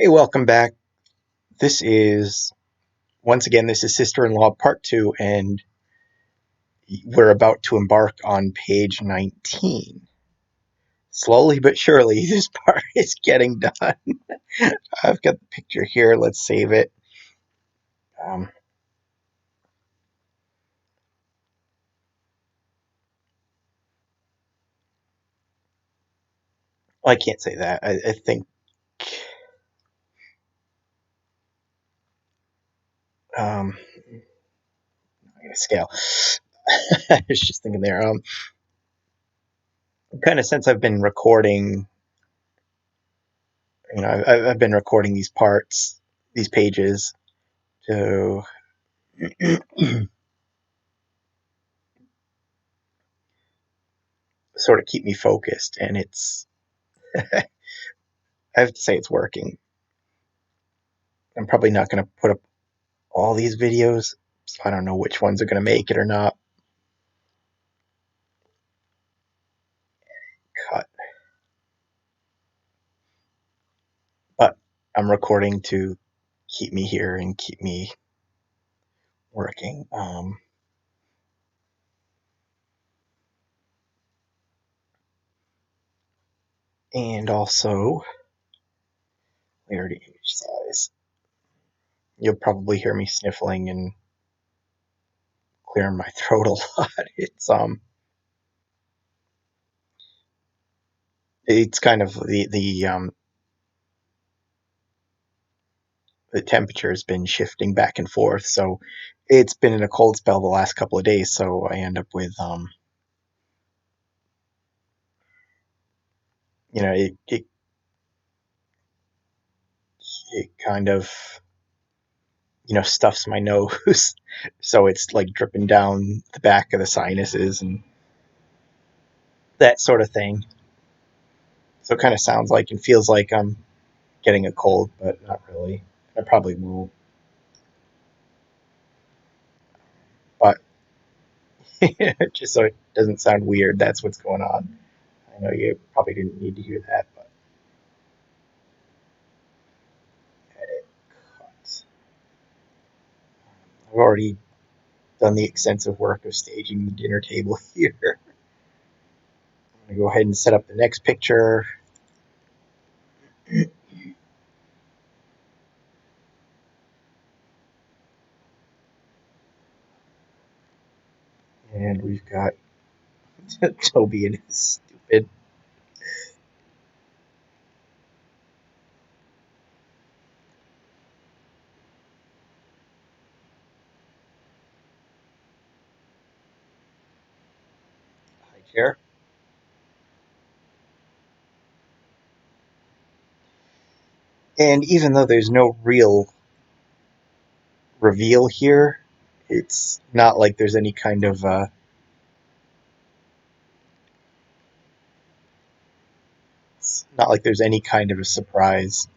Hey, welcome back. This is, once again, this is Sister-in-Law Part 2, and we're about to embark on page 19. Slowly but surely, this part is getting done. I've got the picture here. Let's save it. Um, well, I can't say that. I think I'm going to scale. I was just thinking there. Kind of since I've been recording, I've been recording these parts, these pages, to sort of keep me focused, and I have to say it's working. I'm probably not going to put up all these videos, so I don't know which ones are going to make it or not. Cut. But I'm recording to keep me here and keep me working. And also, clarity image size. You'll probably hear me sniffling and clearing my throat a lot. It's kind of the temperature has been shifting back and forth, so it's been in a cold spell the last couple of days. So I end up with it kind of stuffs my nose, so it's like dripping down the back of the sinuses and that sort of thing. So it kind of sounds like and feels like I'm getting a cold, but not really. I probably won't, but just so it doesn't sound weird, that's what's going on. I know you probably didn't need to hear that, but edit cuts. I've already done the extensive work of staging the dinner table here. I'm gonna go ahead and set up the next picture. And we've got Toby and his stupid high chair. And even though there's no real reveal here, it's not like there's any kind of it's not like there's any kind of a surprise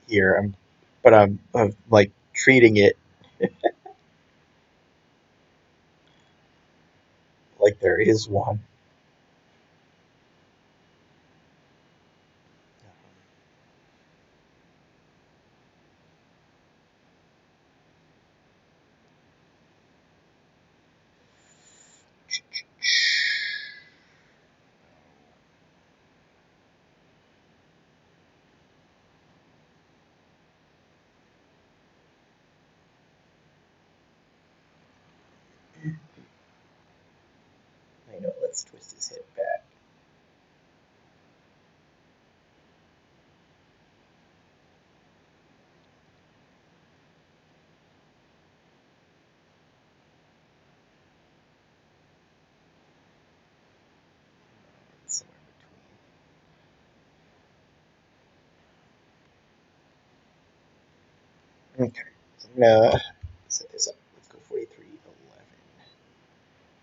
here. I'm like treating it like there is one. I know. Let's twist his head back. Somewhere between. Okay. So I'm gonna set this up. Let's go 4311.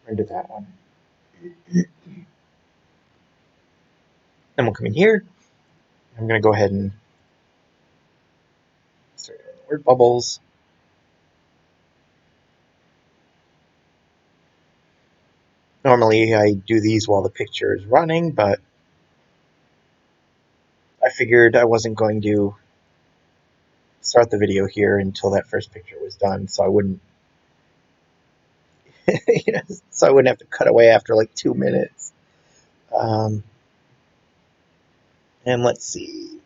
Render that one. Then we'll come in here. I'm gonna go ahead and start doing the word bubbles. Normally I do these while the picture is running, but I figured I wasn't going to start the video here until that first picture was done, so I wouldn't so I wouldn't have to cut away after like 2 minutes. Um, and let's see.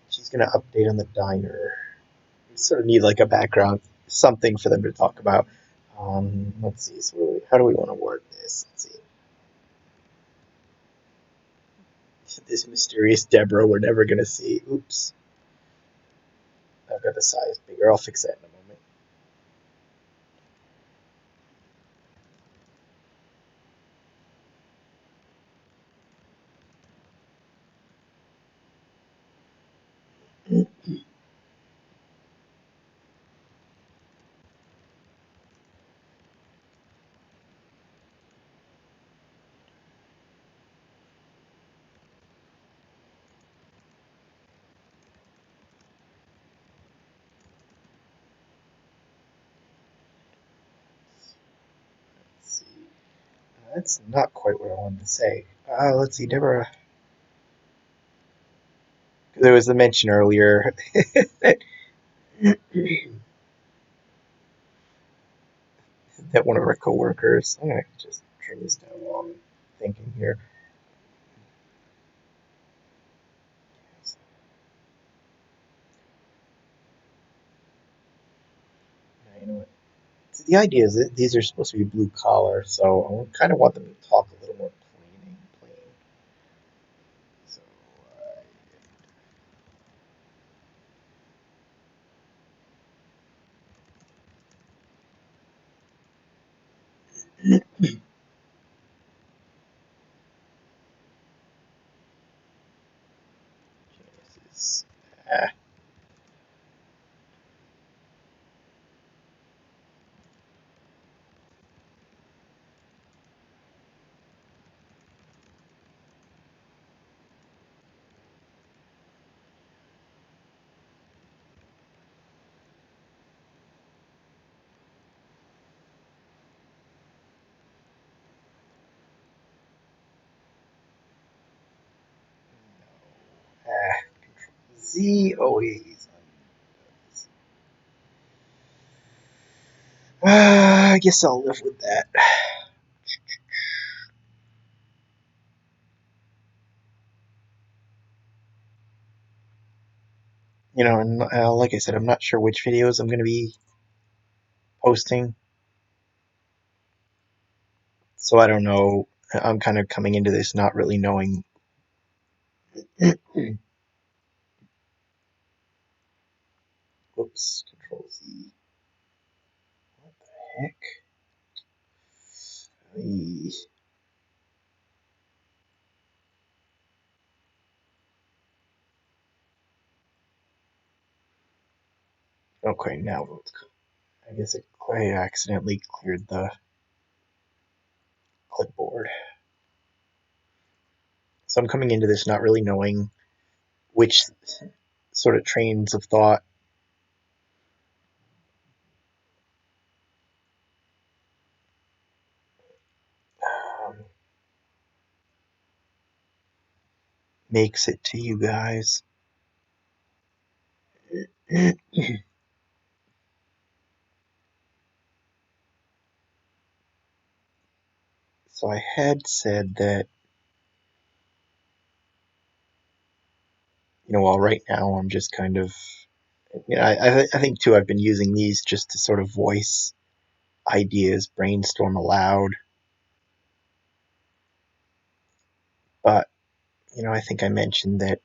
She's gonna update on the diner. We sort of need like a background, something for them to talk about. Let's see. So how do we want to word this? Let's see. This mysterious Deborah we're never gonna see. Oops. I've got the size bigger. I'll fix that in a moment. Let's see. That's not quite what I wanted to say. Let's see, Deborah. There was the mention earlier that one of our coworkers. I'm gonna just turn this down while I'm thinking here. You know what? So the idea is that these are supposed to be blue collar, so I kind of want them to talk a little more plain. So, Genesis. Ah, Z always. I guess I'll live with that. And like I said, I'm not sure which videos I'm going to be posting, so I don't know. I'm kind of coming into this not really knowing. Whoops, Control Z. What the heck? Okay, now I guess I accidentally cleared the clipboard. So I'm coming into this not really knowing which sort of trains of thought um, makes it to you guys. So I had said that, while right now I'm just kind of, I think too, I've been using these just to sort of voice ideas, brainstorm aloud. But, I think I mentioned that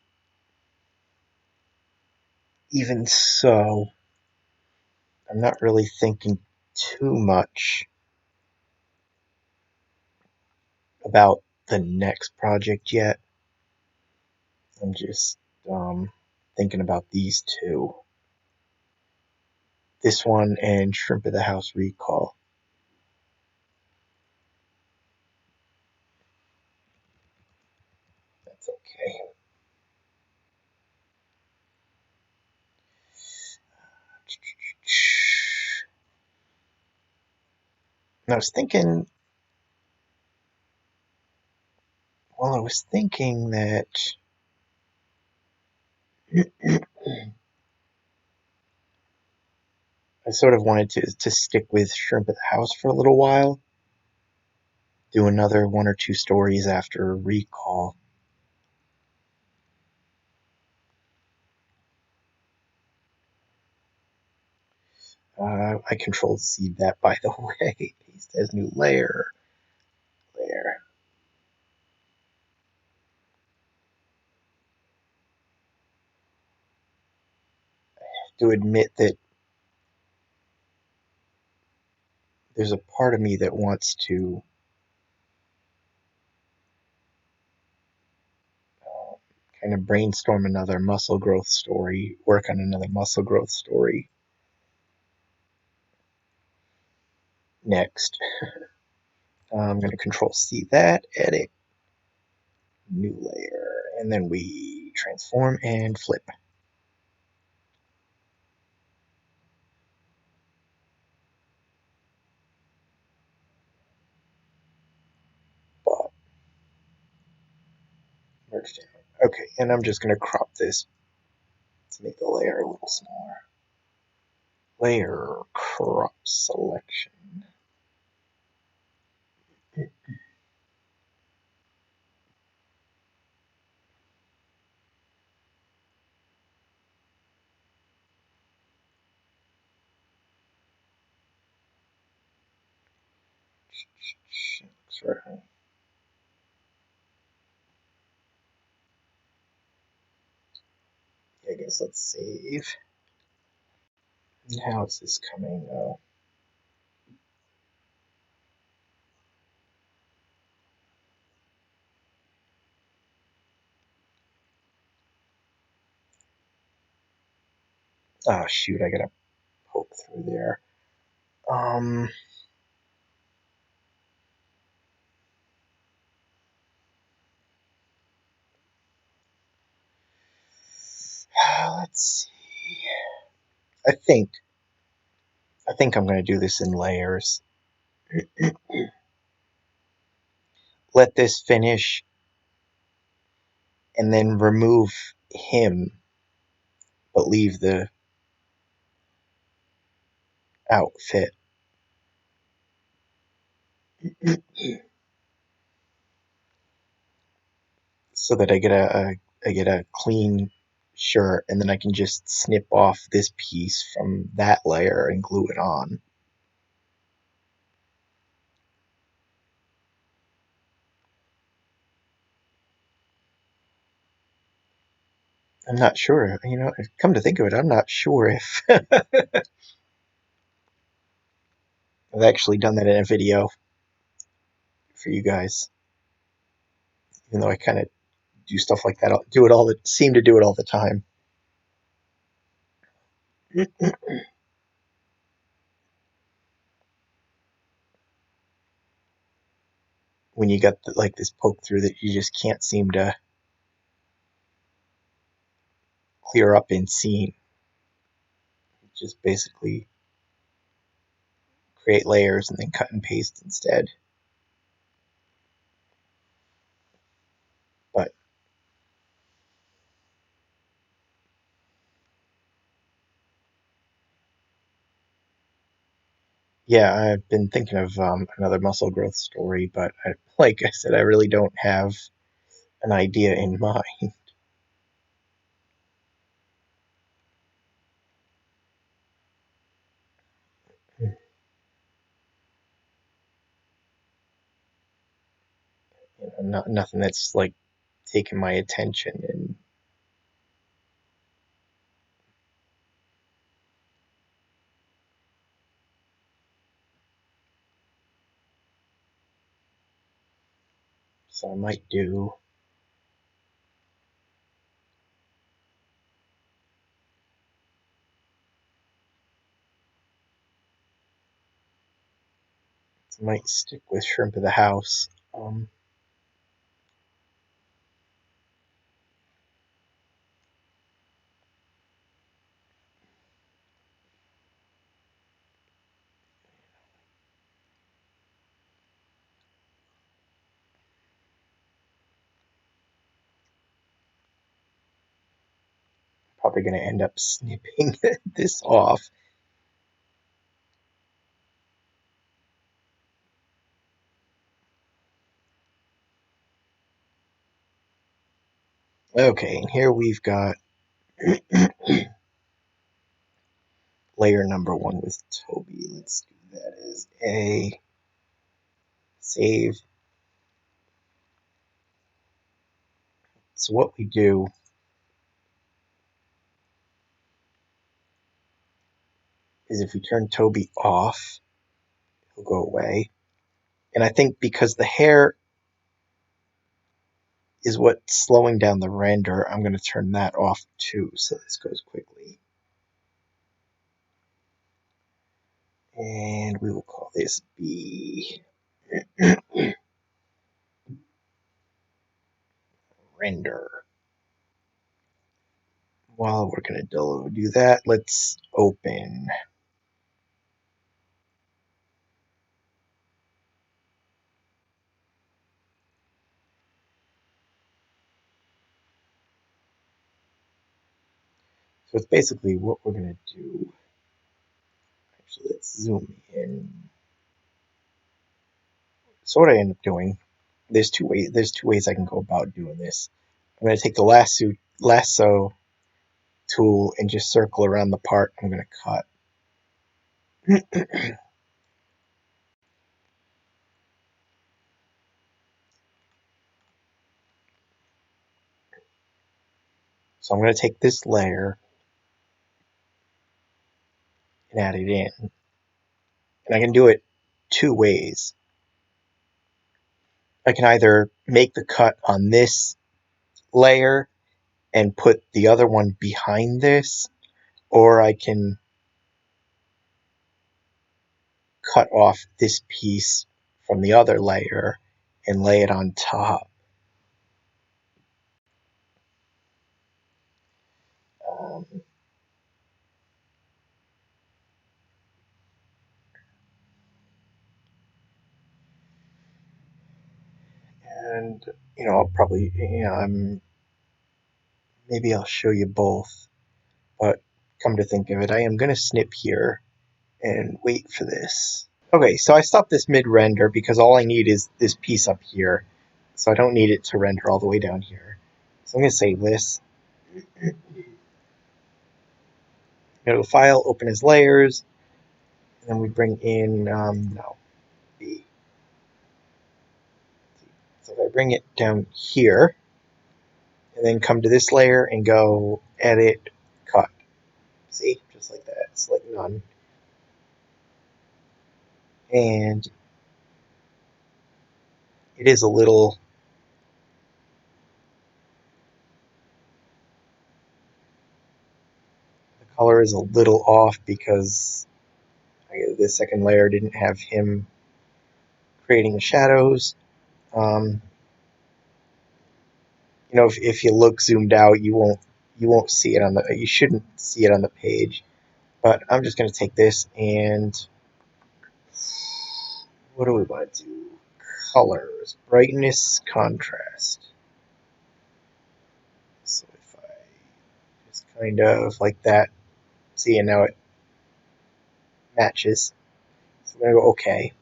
even so, I'm not really thinking too much about the next project yet. I'm just thinking about these two. This one and Shrimp of the House Recall. That's okay. And I was thinking was thinking that I sort of wanted to stick with Shrimp at the House for a little while, do another one or two stories after Recall. I controlled C that, by the way. He says new layer. Layer. I have to admit that there's a part of me that wants to kind of brainstorm another muscle growth story, work on another muscle growth story next. I'm going to control C that, edit, new layer, and then we transform and flip. But merge down. Okay, and I'm just going to crop this to make the layer a little smaller. Layer crop selection. Looks right. I guess let's save. How is this coming? Oh shoot, I gotta poke through there. Let's see. I think I'm gonna do this in layers. Let this finish, and then remove him, but leave the outfit. So that I get a clean shirt, and then I can just snip off this piece from that layer and glue it on. I'm not sure. Come to think of it, I'm not sure if I've actually done that in a video for you guys. Even though I kind of do stuff like that, seem to do it all the time. When you got like this poke through that you just can't seem to clear up in scene, just basically create layers and then cut and paste instead. But yeah, I've been thinking of another muscle growth story, but like I said, I really don't have an idea in mind. Nothing that's like taken my attention, and so I might do. I might stick with Shrimp of the House. probably going to end up snipping this off. Okay, and here we've got layer number 1 with Toby. Let's do that as A. Save. So what we do is if we turn Toby off, he'll go away. And I think because the hair is what's slowing down the render, I'm going to turn that off too, so this goes quickly. And we will call this B. Render. While we're going to do that, let's open. So it's basically what we're going to do. Actually, let's zoom in. So what I end up doing, there's two ways I can go about doing this. I'm going to take the lasso tool and just circle around the part I'm going to cut. So I'm going to take this layer and add it in. And I can do it two ways. I can either make the cut on this layer and put the other one behind this, or I can cut off this piece from the other layer and lay it on top. And I'll probably, maybe I'll show you both, but come to think of it, I am going to snip here and wait for this. Okay, so I stopped this mid-render because all I need is this piece up here, so I don't need it to render all the way down here. So I'm going to save this. Go to File, Open as Layers, and then we bring in, B. So if I bring it down here, and then come to this layer and go Edit, Cut. See, just like that, select None. And it is a little, the color is a little off because the second layer didn't have him creating the shadows. If you look zoomed out, you won't see it you shouldn't see it on the page. But I'm just going to take this and what do we want to do? Colors, brightness, contrast. So if I just kind of like that, see, and now it matches. So I'm going to go OK.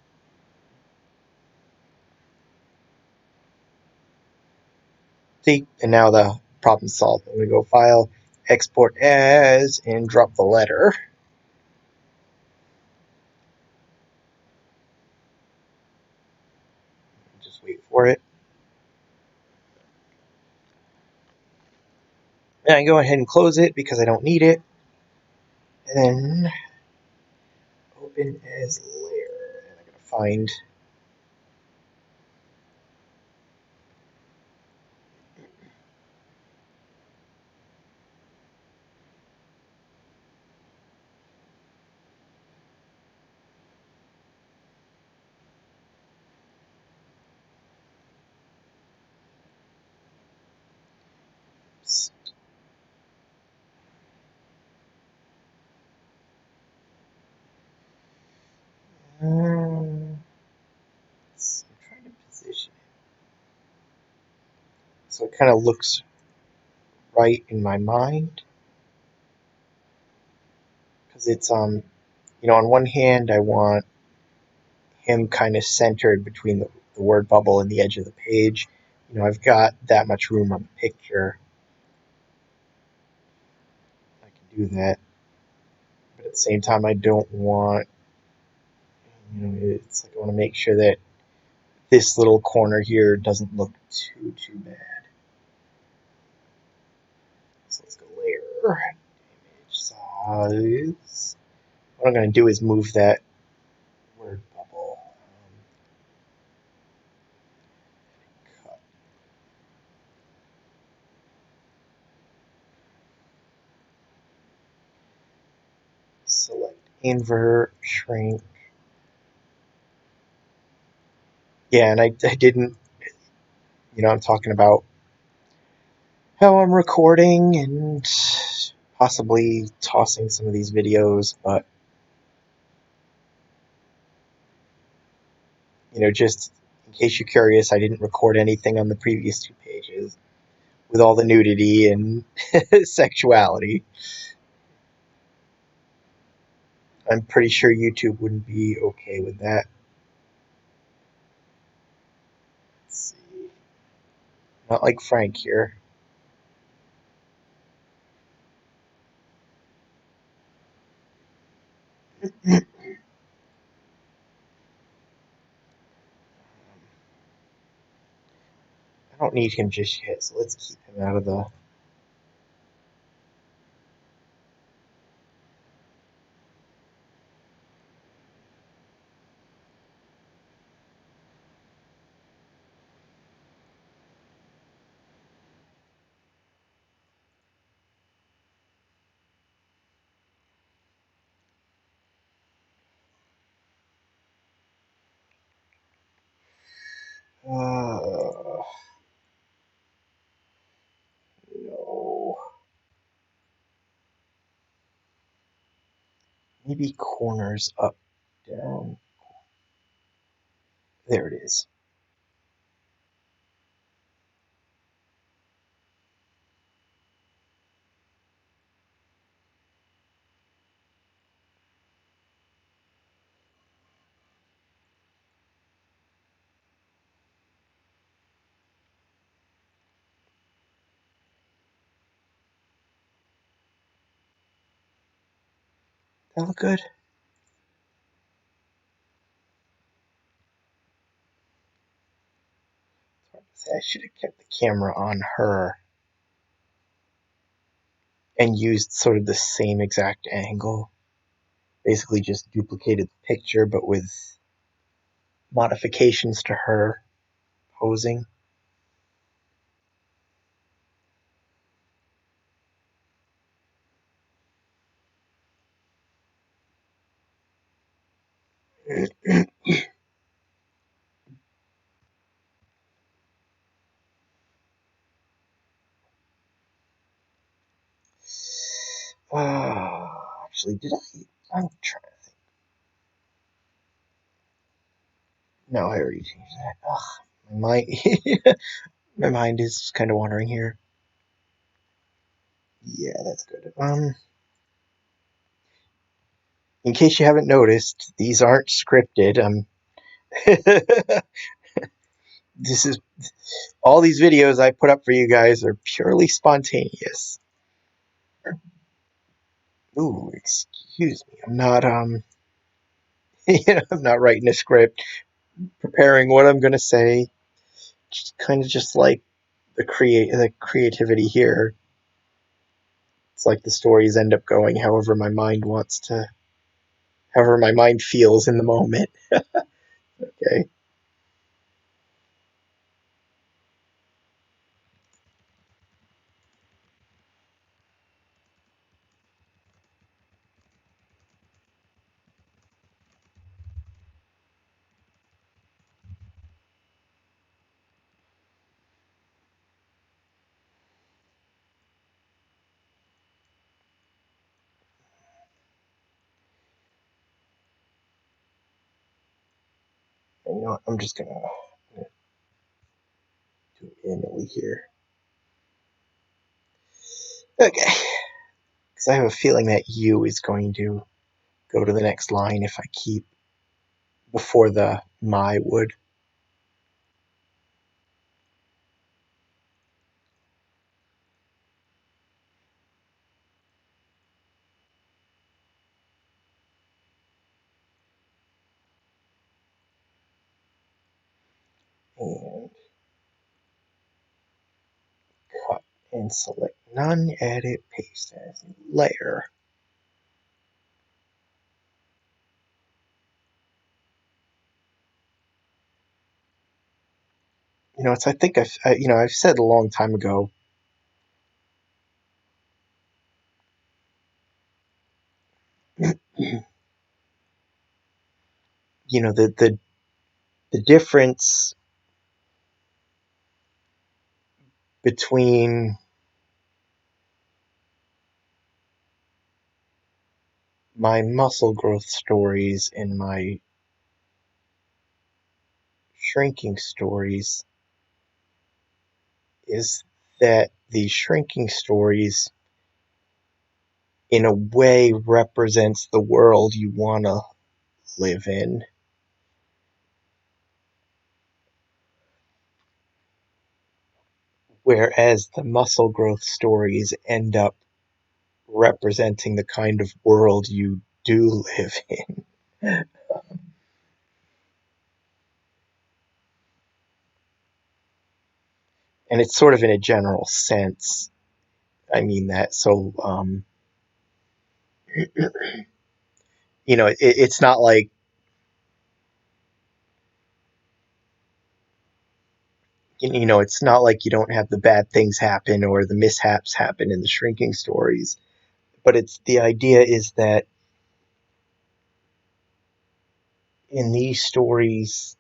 See, and now the problem's solved. I'm going to go File, Export As, and drop the letter. Just wait for it. And I go ahead and close it because I don't need it. And then open as layer. And I'm going to find I'm trying to position it so it kind of looks right in my mind. It's on one hand I want him kind of centered between the word bubble and the edge of the page. I've got that much room on the picture. I can do that. But at the same time, I don't want, it's like I want to make sure that this little corner here doesn't look too bad. So let's go layer, image size. What I'm going to do is move that word bubble. Cut. Select invert, shrink. Yeah, and I didn't, I'm talking about how I'm recording and possibly tossing some of these videos, but just in case you're curious, I didn't record anything on the previous 2 pages with all the nudity and sexuality. I'm pretty sure YouTube wouldn't be okay with that. Let's see. Not like Frank here. I don't need him just yet, so let's keep him out of the... No. Maybe corners up, down. There it is. That look good? I should have kept the camera on her and used sort of the same exact angle. Basically just duplicated the picture, but with modifications to her posing. Actually, did I? I'm trying to think. No, I already changed that. Ugh, my mind is kind of wandering here. Yeah, that's good. In case you haven't noticed, these aren't scripted. This is all these videos I put up for you guys are purely spontaneous. Ooh, excuse me. I'm not I'm not writing a script, preparing what I'm gonna say. Just kind of just like the creativity here. It's like the stories end up going however my mind wants to, however my mind feels in the moment. Okay. And I'm just gonna do it manually here. Okay. Because I have a feeling that U is going to go to the next line if I keep before the my would. And cut and select none, edit, paste as layer. It's I think I've said a long time ago. The difference between my muscle growth stories and my shrinking stories is that the shrinking stories in a way represents the world you want to live in, whereas the muscle growth stories end up representing the kind of world you do live in. And it's sort of in a general sense. I mean that. So, it's not like, it's not like you don't have the bad things happen or the mishaps happen in the shrinking stories. But it's the idea is that in these stories,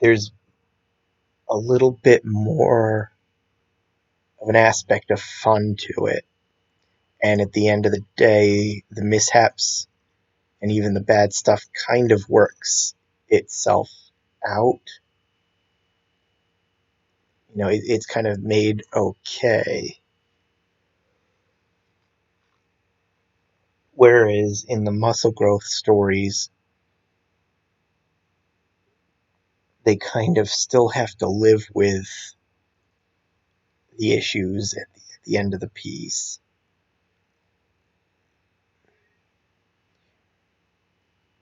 there's a little bit more of an aspect of fun to it. And at the end of the day, the mishaps and even the bad stuff kind of works itself out. It's kind of made okay. Whereas in the muscle growth stories, they kind of still have to live with the issues at the end of the piece.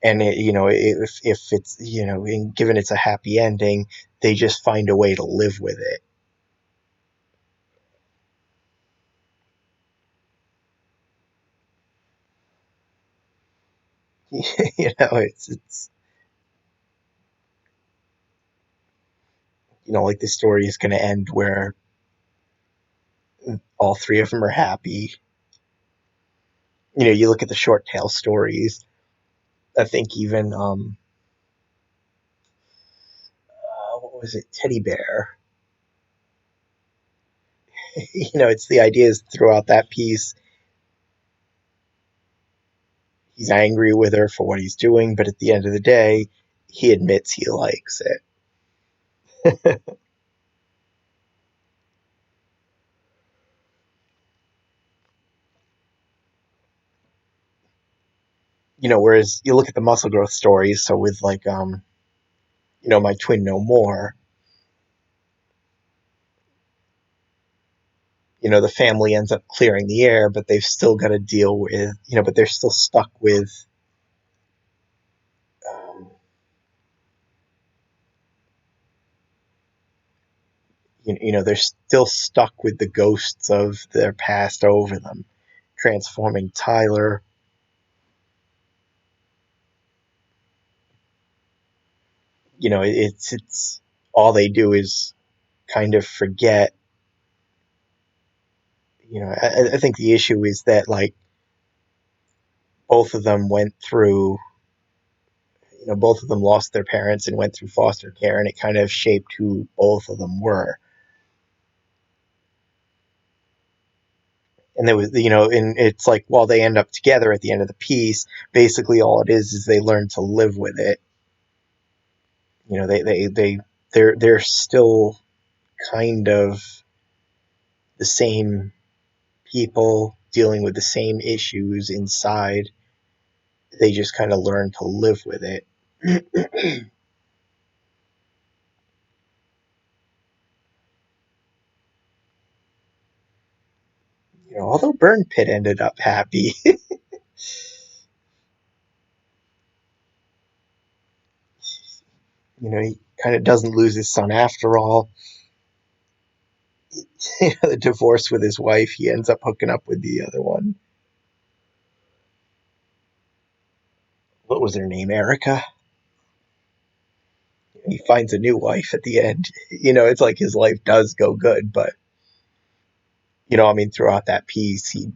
And if it's given it's a happy ending, they just find a way to live with it. It's like the story is going to end where all three of them are happy. You look at the short tail stories. I think even what was it, Teddy Bear? It's the idea is throughout that piece, he's angry with her for what he's doing, but at the end of the day, he admits he likes it. Whereas you look at the muscle growth stories, so with like my twin no more, the family ends up clearing the air, but they've still got to deal with, but they're still stuck with um, they're still stuck with the ghosts of their past over them, transforming Tyler. It's all they do is kind of forget. I think the issue is that like both of them went through, both of them lost their parents and went through foster care, and it kind of shaped who both of them were. And there was, and it's like while they end up together at the end of the piece, basically all it is they learn to live with it. They're still kind of the same people dealing with the same issues inside. They just kind of learn to live with it. Although Burn Pit ended up happy. He kind of doesn't lose his son after all. The divorce with his wife, he ends up hooking up with the other one. What was her name? Erica? He finds a new wife at the end. It's like his life does go good, but throughout that piece, he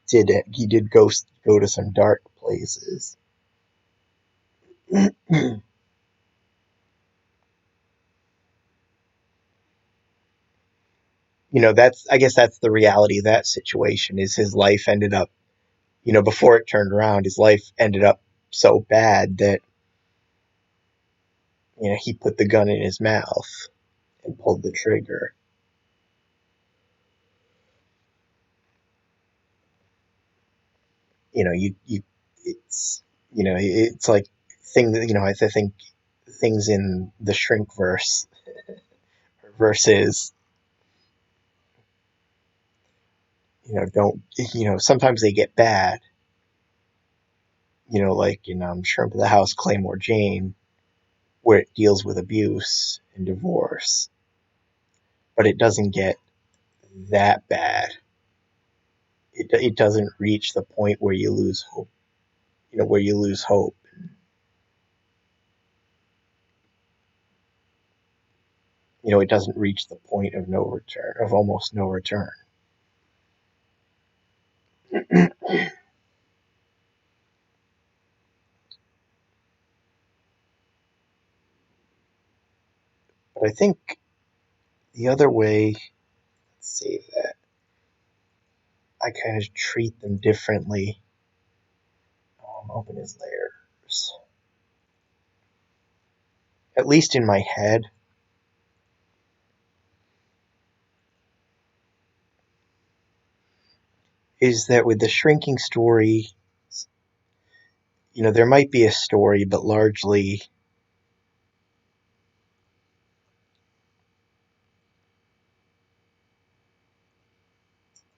did go to some dark places. That's, I guess that's the reality of that situation. Is his life ended up, before it turned around, his life ended up so bad that he put the gun in his mouth and pulled the trigger. You it's like thing that I think things in the Shrink verse versus don't sometimes they get bad, like in Shrimp of the House, Claymore Jane, where it deals with abuse and divorce, but it doesn't get that bad. It doesn't reach the point where you lose hope. Where you lose hope. It doesn't reach the point of no return, of almost no return. But I think the other way, let's save that. I kind of treat them differently. Open his layers. At least in my head, is that with the shrinking story, there might be a story, but largely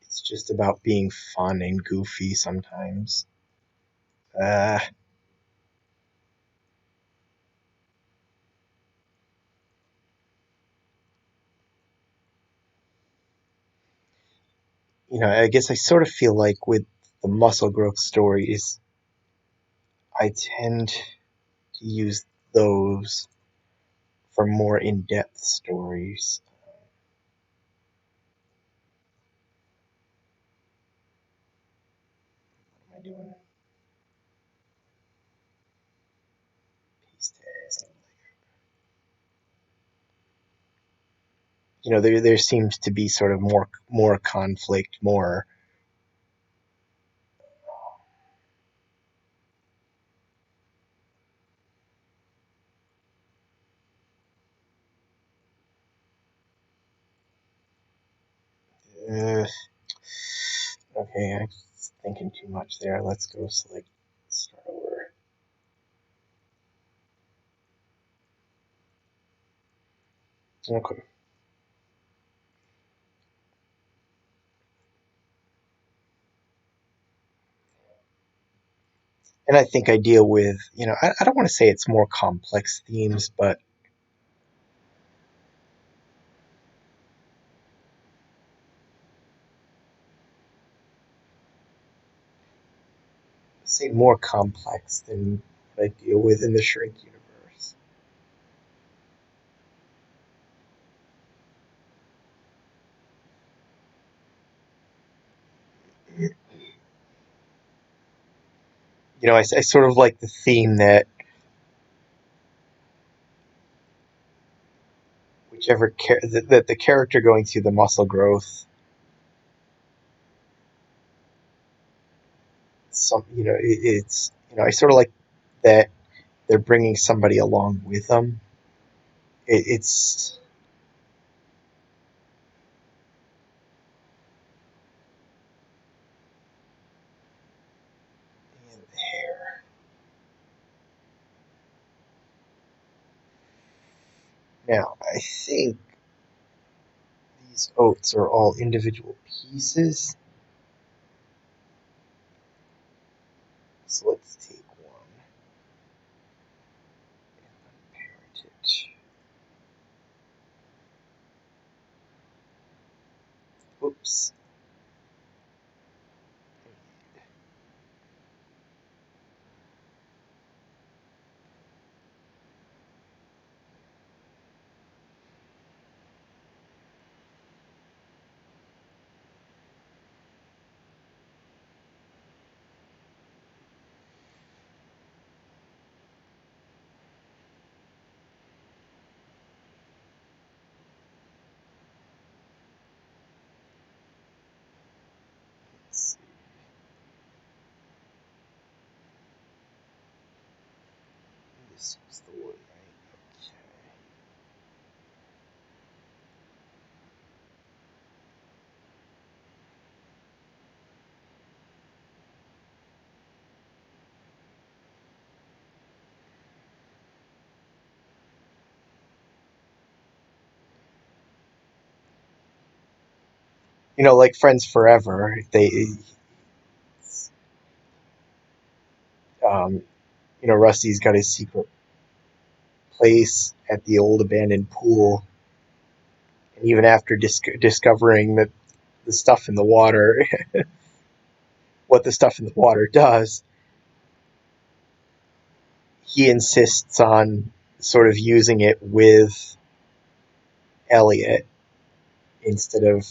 it's just about being fun and goofy sometimes. Uh, I guess I sort of feel like with the muscle growth stories, I tend to use those for more in-depth stories. What am I doing? Paste test. There seems to be sort of more conflict, more. Uh, okay, I'm thinking too much there. Let's go select start over. Okay. And I think I deal with, I don't want to say it's more complex themes, but say more complex than what I deal with in the Shrink universe. I sort of like the theme that that the character going through the muscle growth, it's I sort of like that they're bringing somebody along with them. It's Now, I think these oats are all individual pieces. So let's take one and unparent it. Oops. Let's see. This was the one, right? Okay. Like Friends Forever, um, Rusty's got his secret place at the old abandoned pool, and even after discovering that the stuff in the water, what the stuff in the water does, he insists on sort of using it with Elliot instead of,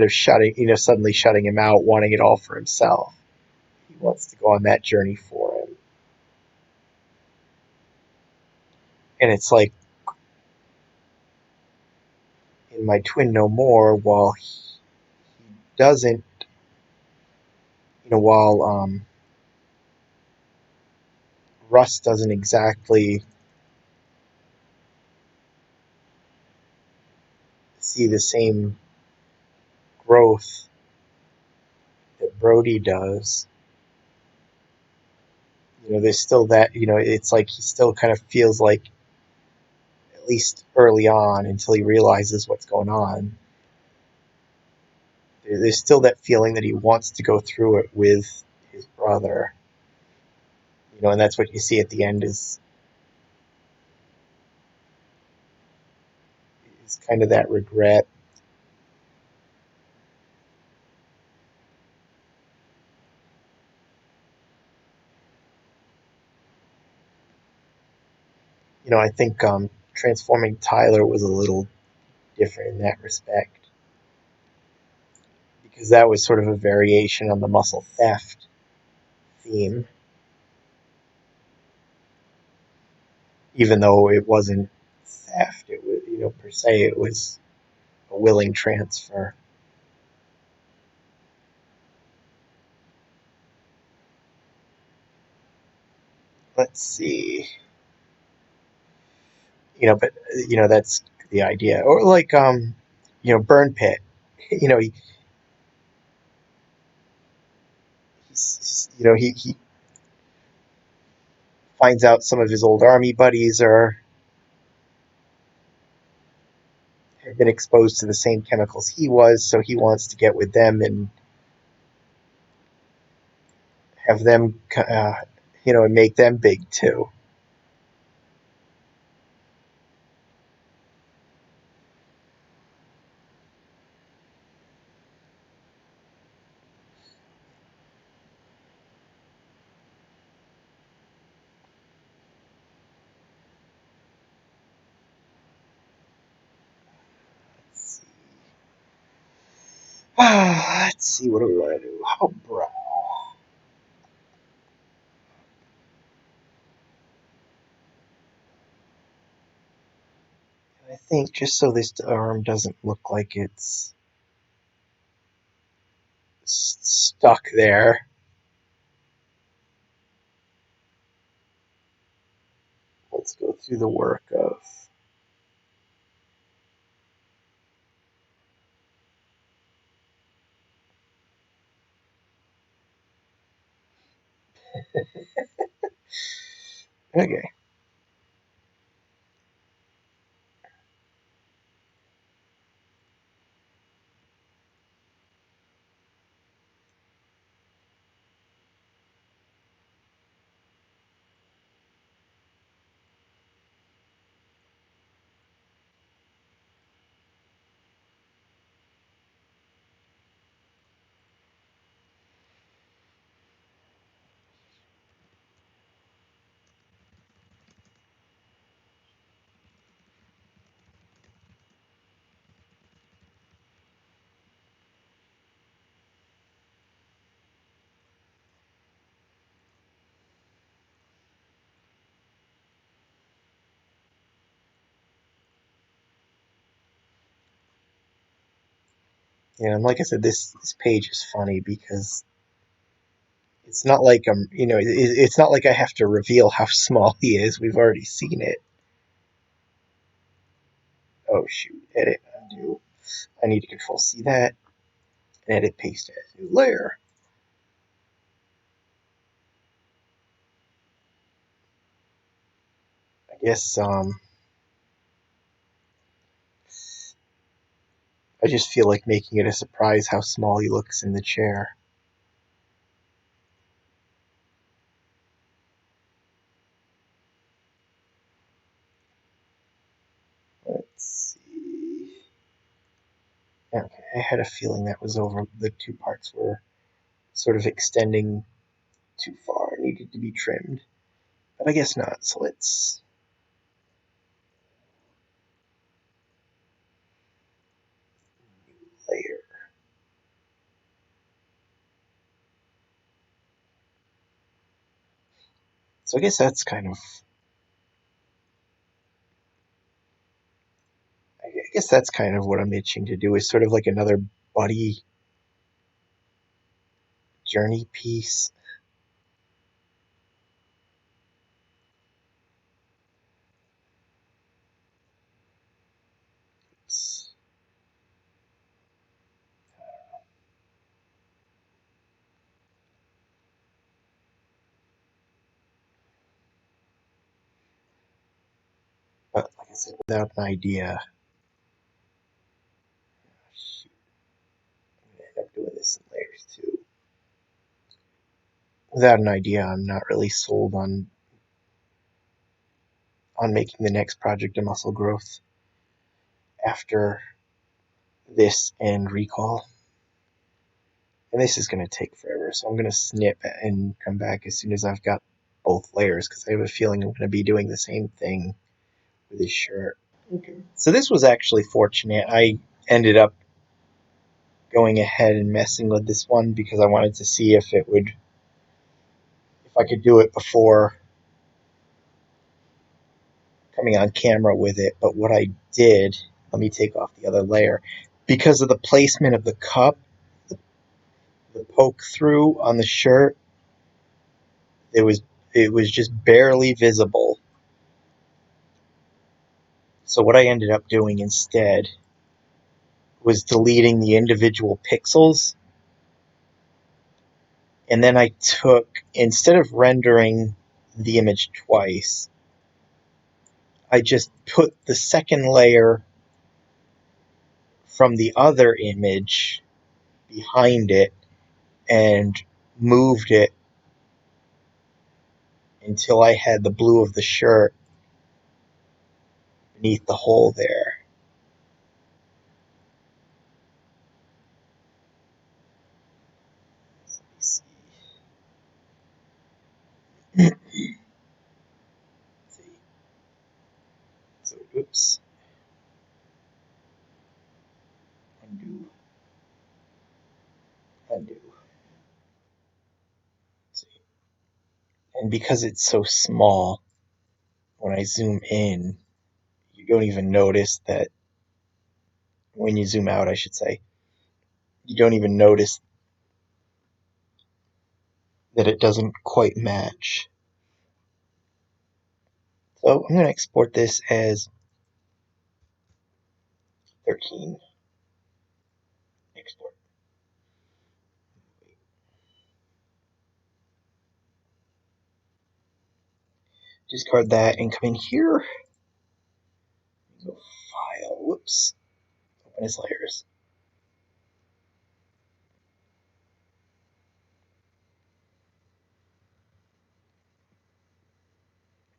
shutting, suddenly shutting him out, wanting it all for himself. He wants to go on that journey for him. And it's like in My Twin No More, while he doesn't, while Russ doesn't exactly see the same growth that Brody does. There's still that, it's like he still kind of feels like, at least early on, until he realizes what's going on, there's still that feeling that he wants to go through it with his brother. And that's what you see at the end is kind of that regret. I think transforming Tyler was a little different in that respect, because that was sort of a variation on the muscle theft theme, even though it wasn't theft. It was, per se, it was a willing transfer. Let's see. But that's the idea. Or like Burn Pit. You know, he, he finds out some of his old army buddies are have been exposed to the same chemicals he was, so he wants to get with them and have them, and make them big too. Let's see. Let's see, what do we want to do? How about brow? I think just so this arm doesn't look like it's stuck there, let's go through the work of Okay. Yeah, and like I said, this page is funny because it's not like it's not like I have to reveal how small he is. We've already seen it. Oh shoot! Edit, undo. I need to Control C that and edit, paste as new layer. I guess I just feel like making it a surprise how small he looks in the chair. Let's see. Okay, I had a feeling that was over. The two parts were sort of extending too far, needed to be trimmed. But I guess not, so let's layer. So I guess that's kind of I guess that's kind of what I'm itching to do is sort of like another buddy journey piece. But like I said, without an idea, I'm gonna end up doing this in layers too. Without an idea, I'm not really sold on making the next project a muscle growth after this and recall. And this is going to take forever, so I'm going to snip and come back as soon as I've got both layers because I have a feeling I'm going to be doing the same thing with this shirt. Okay. So this was actually fortunate. I ended up going ahead and messing with this one because I wanted to see if I could do it before coming on camera with it. But what I did, let me take off the other layer, because of the placement of the cup, the poke through on the shirt, it was it was just barely visible. So what I ended up doing instead was deleting the individual pixels, and then I took, instead of rendering the image twice, I just put the second layer from the other image behind it and moved it until I had the blue of the shirt beneath the hole there. Let me see. So, oops. Undo. Undo. See. And because it's so small, when I zoom in, you don't even notice that when you zoom out, I should say, you don't even notice that it doesn't quite match. So I'm going to export this as 13. Export. discard that and come in here. Go file. Whoops. Open as layers.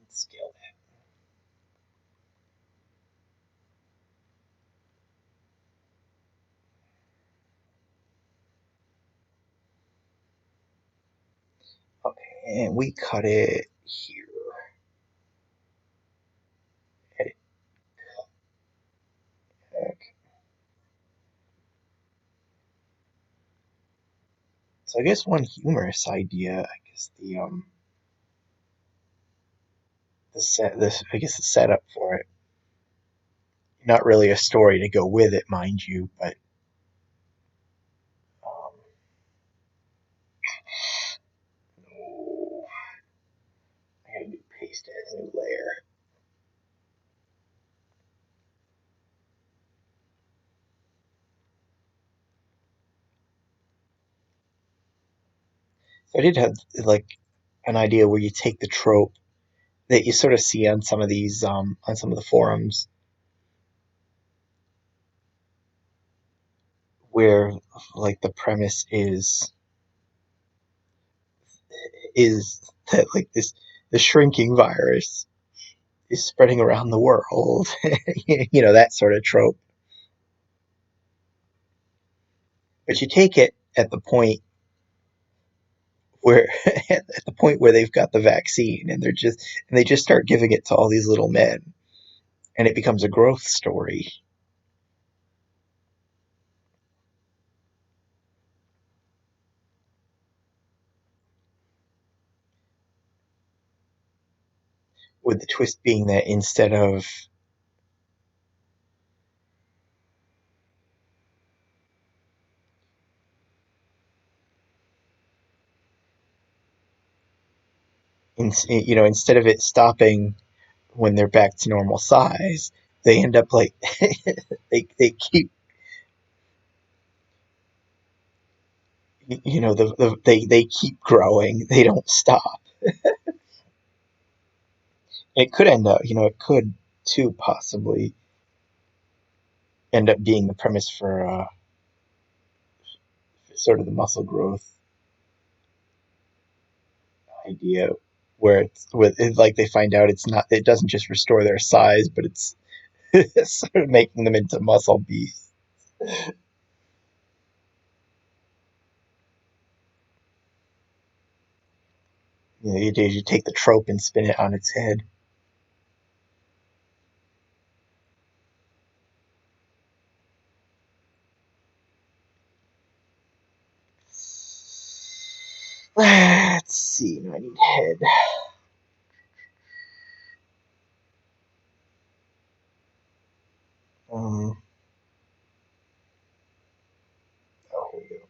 Scale that. Okay, and we cut it here. Edit. Okay. So I guess one humorous idea, I guess I guess the setup for it. Not really a story to go with it, mind you, but um, no, I gotta do paste as a new layer. So I did have like an idea where you take the trope that you sort of see on some of these on some of the forums where like the premise is that like this the shrinking virus is spreading around the world. That sort of trope. But you take it at the point where at the point where they've got the vaccine and they just start giving it to all these little men and it becomes a growth story with the twist being that instead of it stopping when they're back to normal size, they end up like they keep they keep growing. They don't stop. It could end up, it could too possibly end up being the premise for sort of the muscle growth idea, where like they find out it doesn't just restore their size, but it's sort of making them into muscle beasts. You take the trope and spin it on its head. Let's see. No, I need head. Um, oh, here we go.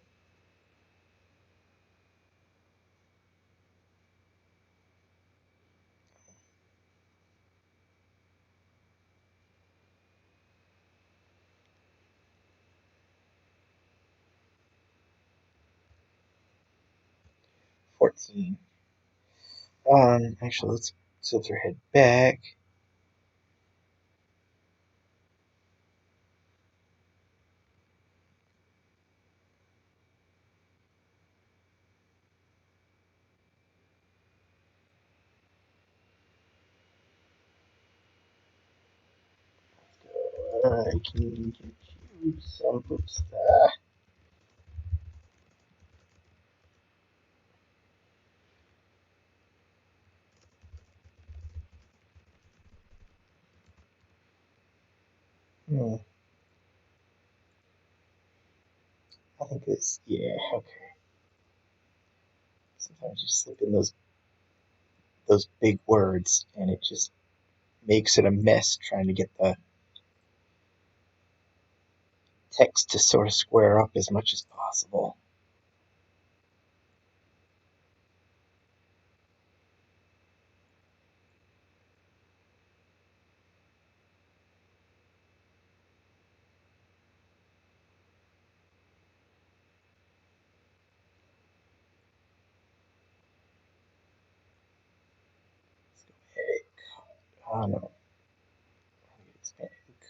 14. Actually, let's tilt her head back. I can use some. Oops. Hmm. I think it's yeah. Okay. Sometimes you slip in those big words, and it just makes it a mess trying to get the text to sort of square up as much as possible. Oh no. Expand.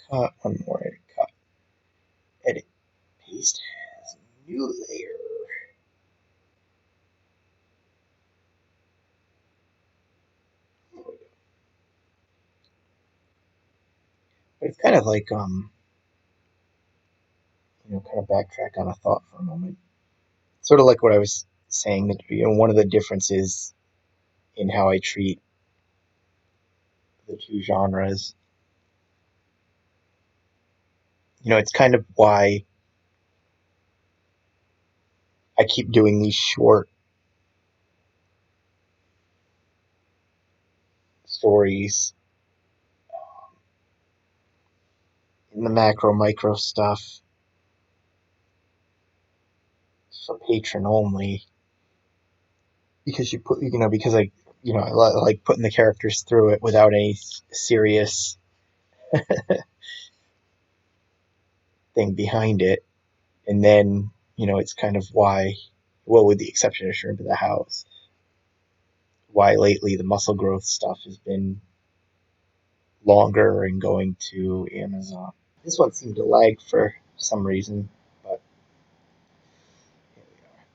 Cut. One more. Cut. Edit. Paste as new layer. But it's kind of like kind of backtrack on a thought for a moment. Sort of like what I was saying that one of the differences in how I treat the two genres. It's kind of why I keep doing these short stories in the macro micro stuff for patron only because I like putting the characters through it without any serious thing behind it, and then it's kind of why, well, with the exception of Shrimp of the House, why lately the muscle growth stuff has been longer and going to Amazon. This one seemed to lag for some reason, but here we are.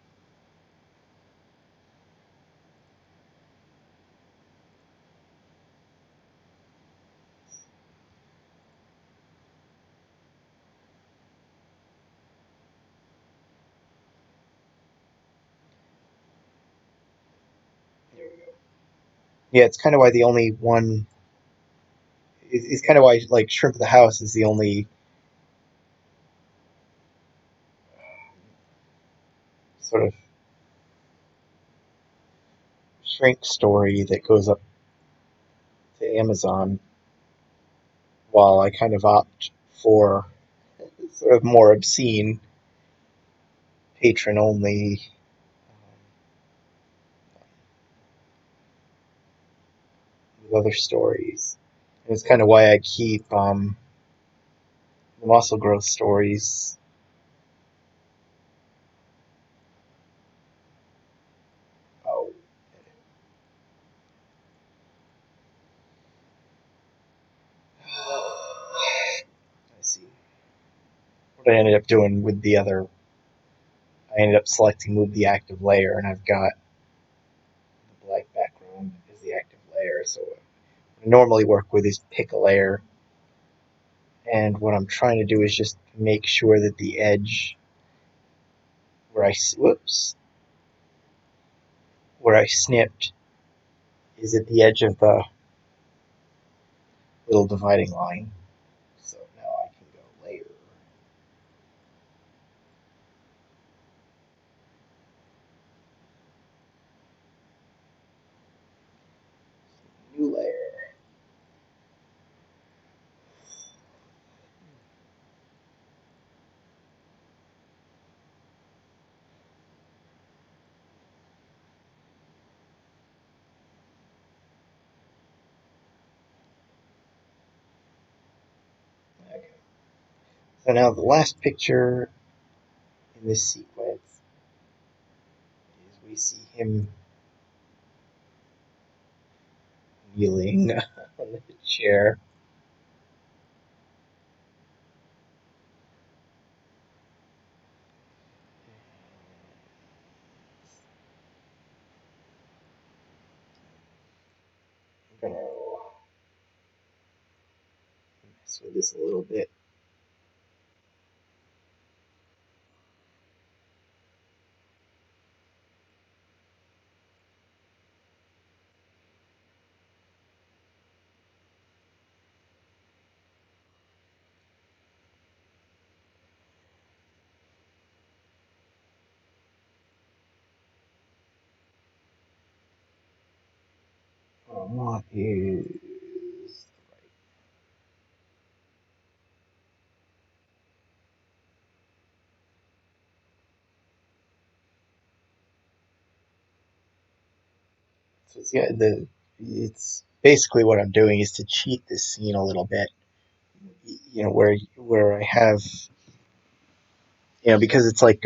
There we go. Yeah, it's kind of why the only one. It's kind of why like Shrimp of the House is the only sort of shrink story that goes up to Amazon, while I kind of opt for sort of more obscene patron only with other stories. And it's kind of why I keep the muscle growth stories. Oh, I see. What I ended up doing with the other, I ended up selecting move the active layer, and I've got the black background as the active layer. So what I normally work with is pick a layer, and what I'm trying to do is just make sure that the edge whoops, where I snipped is at the edge of the little dividing line. So now I can go layer, new layer. Okay. So now the last picture in this sequence is we see him kneeling on the chair. I'm gonna mess with this a little bit. What I want is so it's basically what I'm doing is to cheat this scene a little bit. Where I have because it's like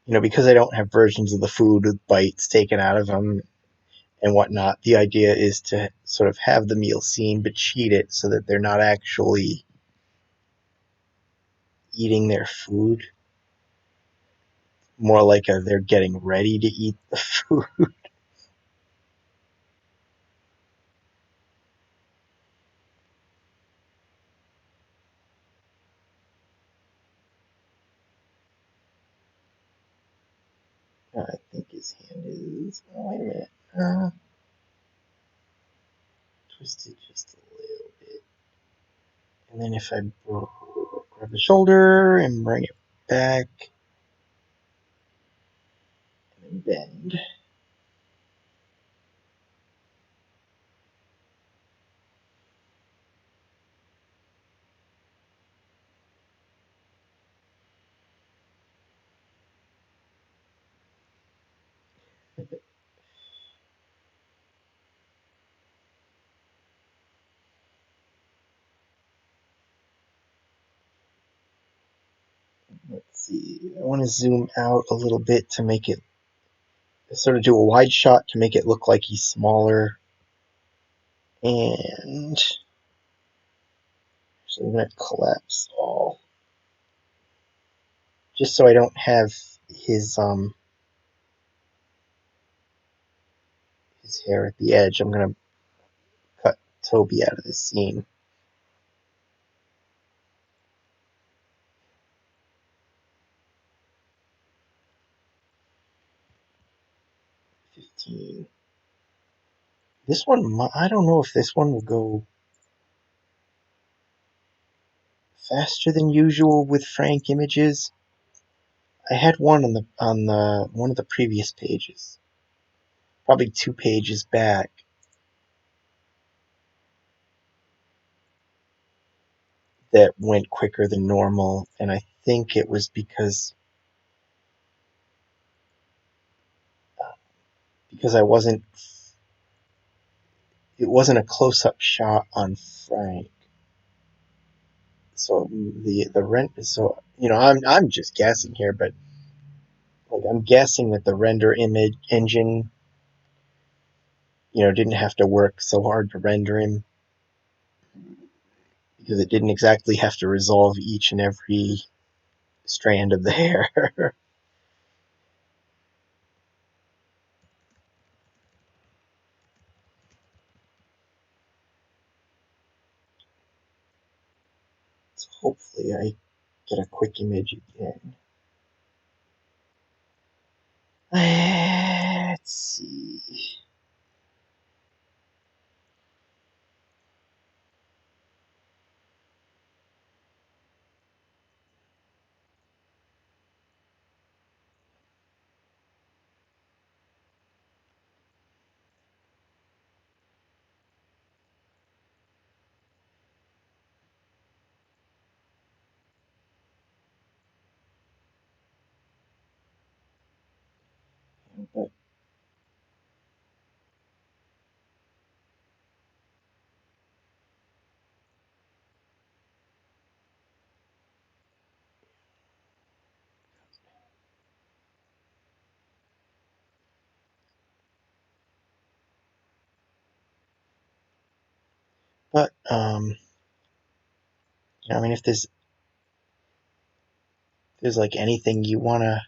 because I don't have versions of the food with bites taken out of them and whatnot, the idea is to sort of have the meal seen but cheat it so that they're not actually eating their food. More like they're getting ready to eat the food. I think his hand is. Oh, wait a minute. Twist it just a little bit. And then if I grab the shoulder and bring it back and bend. Let's see. I want to zoom out a little bit to make it sort of do a wide shot to make it look like he's smaller. And so I'm going to collapse all. Just so I don't have his his hair at the edge, I'm going to cut Toby out of the scene. 15. This one, I don't know if this one will go faster than usual with Frank images. I had one on the one of the previous pages, probably 2 pages back, that went quicker than normal, and I think it was because I wasn't. It wasn't a close-up shot on Frank, so the rent. So I'm just guessing here, but like I'm guessing that the render image engine didn't have to work so hard to render him because it didn't exactly have to resolve each and every strand of the hair. So hopefully I get a quick image again. Let's see. But I mean, if there's like anything you wanna,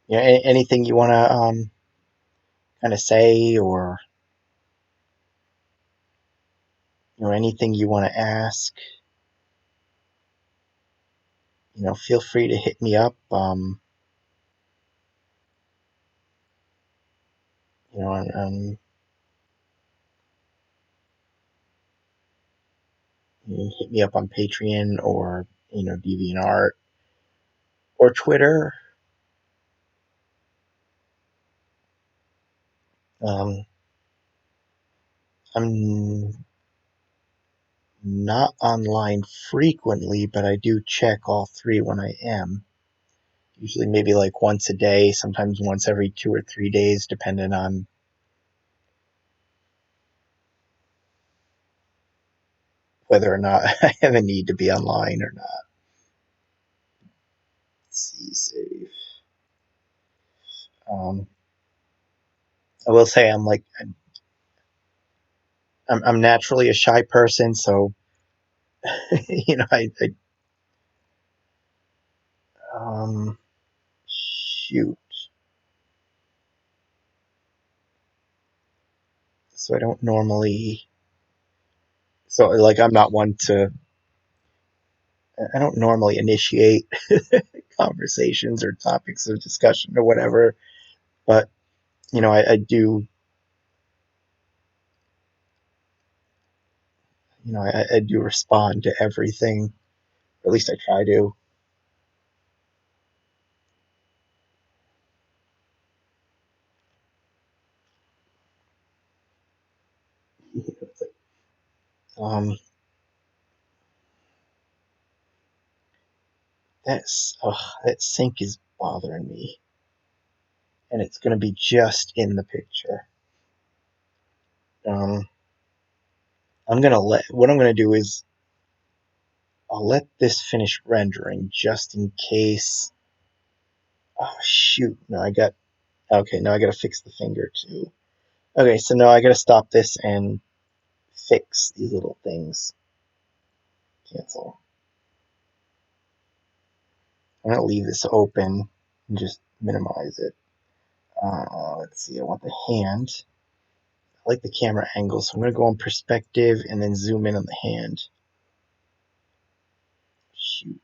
anything you wanna kind of say, or anything you wanna ask, feel free to hit me up. On hit me up on Patreon or DeviantArt or Twitter. Um, I'm not online frequently, but I do check all three when I am. Usually maybe like once a day, sometimes once every 2 or 3 days, depending on whether or not I have a need to be online or not. Let's see, save. Um, I will say I'm naturally a shy person, so you know um shoot. So I don't normally so like I'm not one to I don't normally initiate conversations or topics of discussion or whatever, but I do I do respond to everything, or at least I try to. Um, that sink is bothering me, and it's going to be just in the picture. Um, what I'm gonna do is I'll let this finish rendering just in case. Oh shoot! No, I got okay. Now I got to fix the finger too. Okay, so now I got to stop this and fix these little things. Cancel. I'm gonna leave this open and just minimize it. Let's see. I want the hand. I like the camera angle, so I'm gonna go on perspective and then zoom in on the hand. Shoot.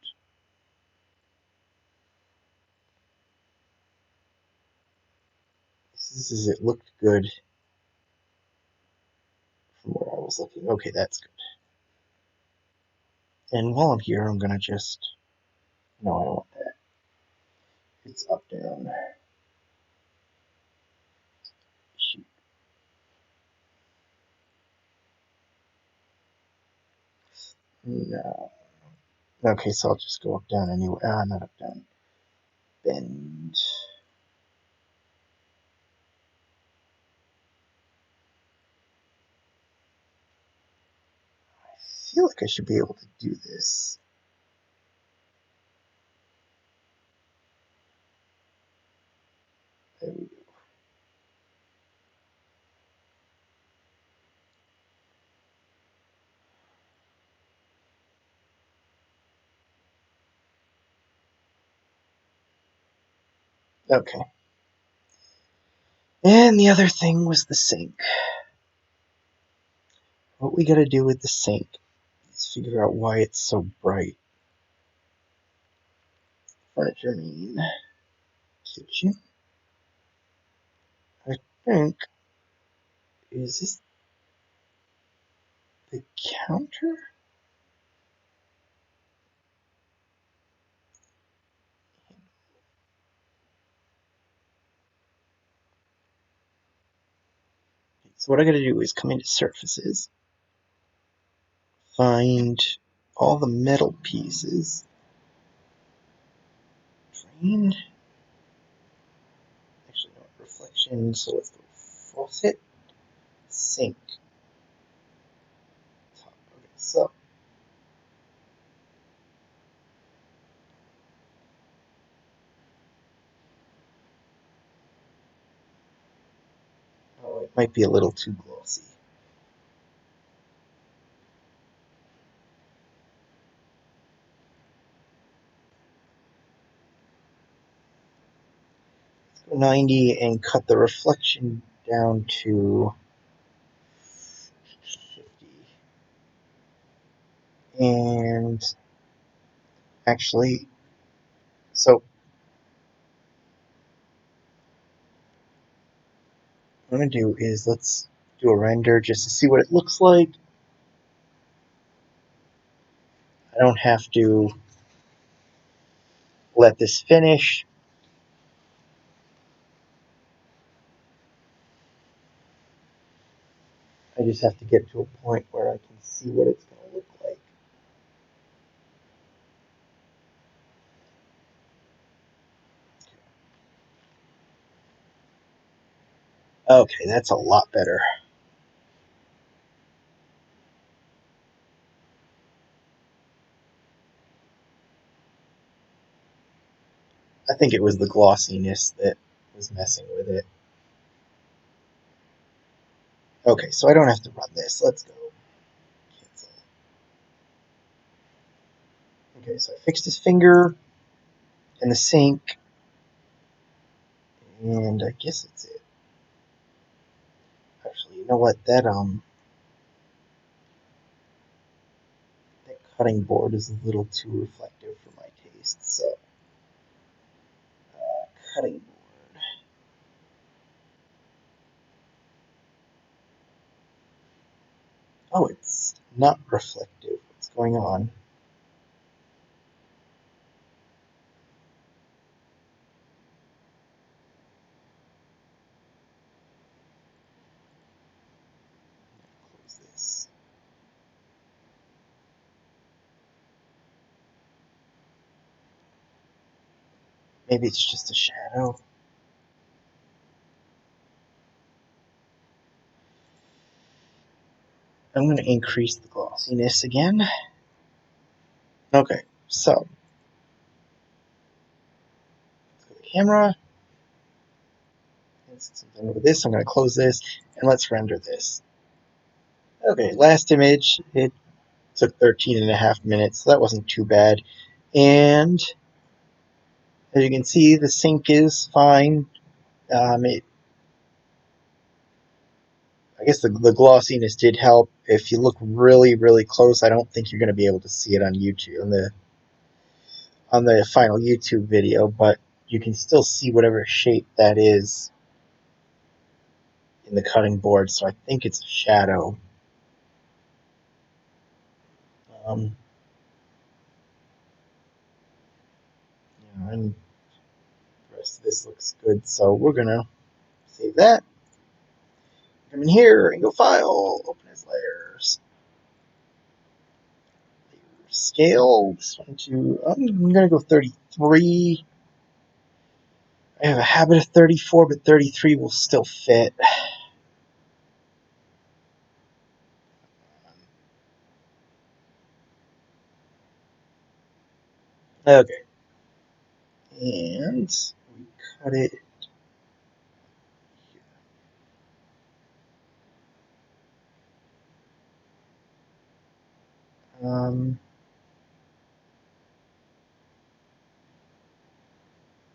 This is it. Looked good from where I was looking. Okay, that's good. And while I'm here, I'm gonna just no, I don't want that. It's up down. Shoot. No. Okay, so I'll just go up down anyway. Not up down. Bend. I feel like I should be able to do this. There we go. Okay. And the other thing was the sink. What we gotta do with the sink is figure out why it's so bright. Furniture mean. Kitchen. I think. Is this the counter? So what I gotta do is come into surfaces, find all the metal pieces, drain. Actually, no, reflection. So let's go faucet, sink, top. Okay, so oh, it might be a little too glossy. Let's go 90 and cut the reflection down to 50. And actually, so what I'm gonna do is let's do a render just to see what it looks like. I don't have to let this finish. I just have to get to a point where I can see what it's going to look like. Okay, that's a lot better. I think it was the glossiness that was messing with it. Okay, so I don't have to run this. Let's go. Cancel. Okay, so I fixed his finger in the sink, and I guess that's it. Actually, you know what? That cutting board is a little too reflective for my taste. So, cutting board. Oh, it's not reflective. What's going on? Close this. Maybe it's just a shadow. I'm going to increase the glossiness again. Okay, so let's go to the camera. Since I'm done with this, I'm going to close this, and let's render this. Okay, last image. It took 13 and a half minutes, so that wasn't too bad. And as you can see, the sync is fine. I guess the glossiness did help. If you look really, really close, I don't think you're going to be able to see it on YouTube on the final YouTube video, but you can still see whatever shape that is in the cutting board. So I think it's a shadow. Um, and the rest of this looks good, so we're gonna save that. Come in here and go File, open as layers. Scale this one to, I'm gonna go 33. I have a habit of 34, but 33 will still fit. Okay. And we cut it here.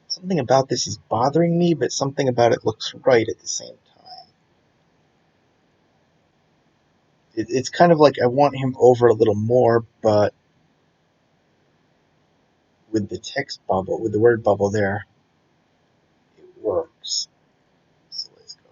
Something about this is bothering me, but something about it looks right at the same time. It's kind of like I want him over a little more, but with the text bubble, with the word bubble there, it works. So let's go.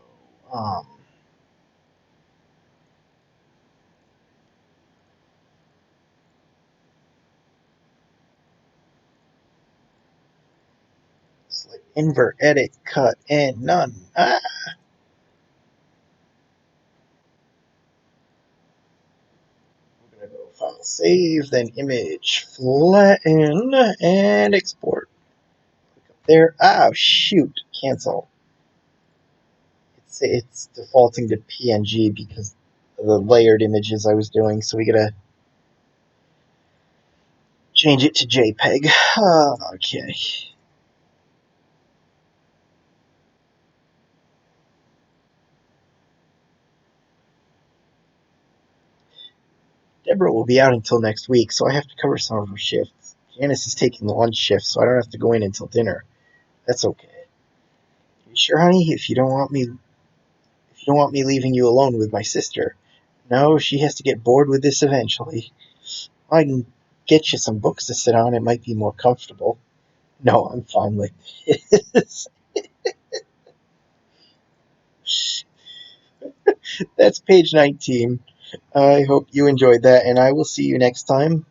Select invert, edit, cut, and none. We're gonna go file, save, then image, flatten, and export. Click up there. Oh shoot! Cancel. It's defaulting to PNG because of the layered images I was doing, so we gotta change it to JPEG. Okay. Deborah will be out until next week, so I have to cover some of her shifts. Janice is taking the lunch shift, so I don't have to go in until dinner. That's okay. You sure, honey? If you don't want me leaving you alone with my sister. No, she has to get bored with this eventually. I can get you some books to sit on. It might be more comfortable. No, I'm fine like this. That's page 19. I hope you enjoyed that, and I will see you next time.